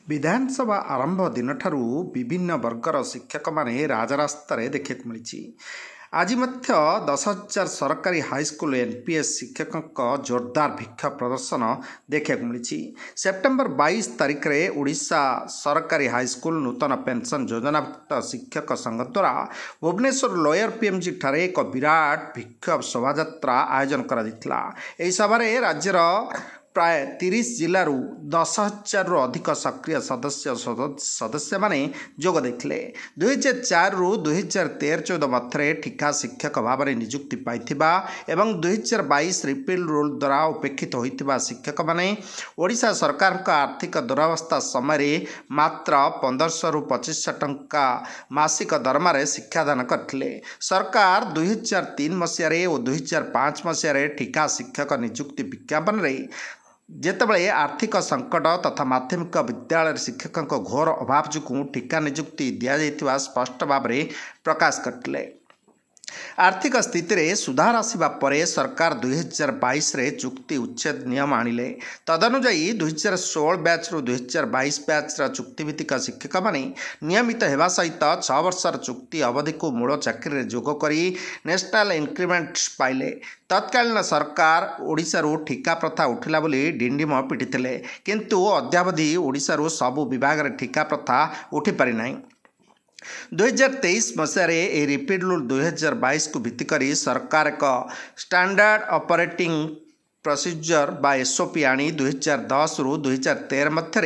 विधानसभा आरंभ दिन ठारू विभिन्न वर्गर शिक्षक माने राजरास्तार देखा मिली। आज 10,000 सरकारी हाईस्कल एनपीएस शिक्षकों जोरदार विक्षोभ प्रदर्शन देखा मिली। सेप्टेम्बर 22 तारिख में ओडिशा सरकारी हाईस्कल नूतन पेंशन योजनाभुक्त शिक्षक संघ द्वारा भुवनेश्वर लोयर पीएमजी ठारे एक विराट विक्षोभ शोभा आयोजन कर सभारे राज्यर प्राय 30 जिलूर 10,000 अधिक सक्रिय सदस्य माने जोग देथिले। 2004 रु 2013-14 मध्य ठिका शिक्षक भाव में नियुक्ति पाइथिबा एवं 2022 रिपील रूल द्वारा उपेक्षित होइथिबा शिक्षक माने ओडिशा सरकार का आर्थिक दुरावस्था समय मात्र 1500 रु 2500 टंका मासिक दरमा शिक्षादान करथिले। सरकार 2003 मसीह और 2005 मसीह ठिका शिक्षक नियुक्ति विज्ञापन रे जेतेबेले आर्थिक संकट तथा माध्यमिक विद्यालय शिक्षकों घोर अभाव जो ठिका नियुक्ति दि जाइथिबा स्पष्ट भाव में प्रकाश करथिले। आर्थिक स्थिति रे सुधार आसिबा परे सरकार 2022 रे चुक्ति उच्छेद नियम आनिले। तदनुजाई 2016 बैच रु 2022 बैच चुक्तिभित्तिक शिक्षक माने नियमित हेबा सहित 6 वर्षर चुक्ति अवधि को मूल चाकरी जोग करी नेशनल इंक्रीमेंट पाइले। तत्कालीन सरकार ओडिशारू ठिका प्रथा उठिला बोली डिंडिम पिटिथिले, किंतु अद्यावधि ओडिशारू सबु विभाग रे ठिका प्रथा उठी पारि नाही। 2023 मसीह रिपीड रूल 2022 को भित्ति करी सरकार एक स्टैंडर्ड ऑपरेटिंग प्रोसीजर बा एसओपी आनी 2010 रु 2013 मध्य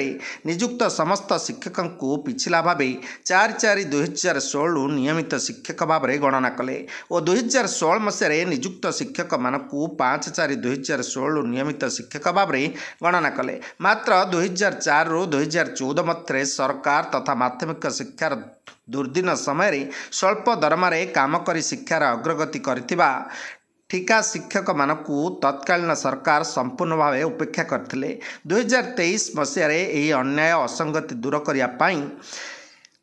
नियुक्त समस्त शिक्षकों को पिछला भाव 4/4/2016 नियमित शिक्षक भाव में गणना कले और 2016 मसीह नियुक्त शिक्षक मानक 5/4/2016 नियमित शिक्षक भाव में गणना कले। मात्र 2004 रु 2014 मध्य सरकार तथा माध्यमिक शिक्षार दुर्दिन समय स्वल्प दरमारे काम करी शिक्षार अग्रगति करथिबा ठिका शिक्षक मानकू तत्कालीन सरकार संपूर्ण भाव उपेक्षा करथिले। 2023 मसीह यह अन्याय असंगति दूर करने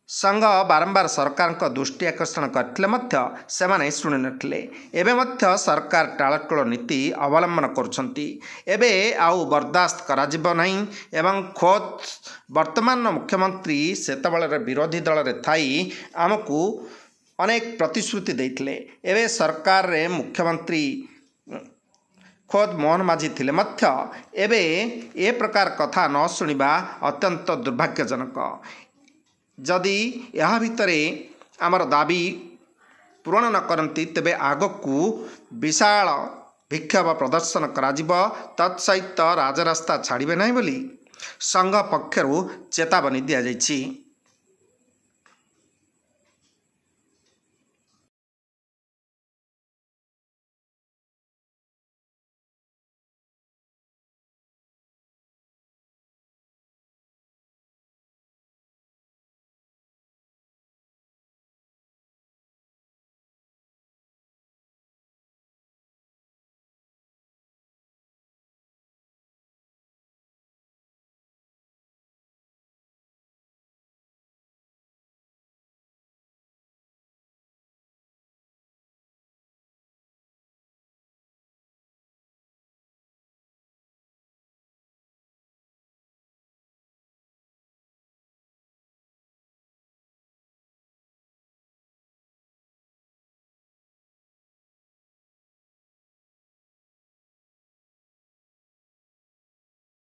संघ बारंबार सरकार का दृष्टि आकर्षण करथिले मध्य सेमाने शुणी नथिले। एबे मध्य सरकार टाळटळ नीति अवलंबन करुछंती। एबे आउ बर्दाश्त कराजिब नहीं एवं खोद वर्तमान मुख्यमंत्री सेतबेले विरोधी दल रे थाई आमको अनेक प्रतिश्रुति देथिले। एबे सरकार रे मुख्यमंत्री खोद मोहन माझी थिले मध्य एबे ए प्रकार कथा न शुणिबा अत्यंत दुर्भाग्यजनक। जदि यह भितरे आमर दाबी पूरण न करती तेबे आगकू विशाल विक्षोभ प्रदर्शन कराजिब। तत्सहित राजरास्ता छाड़िबे नहीं बोली संघ पक्षरु चेतावनी दिया जाइछि।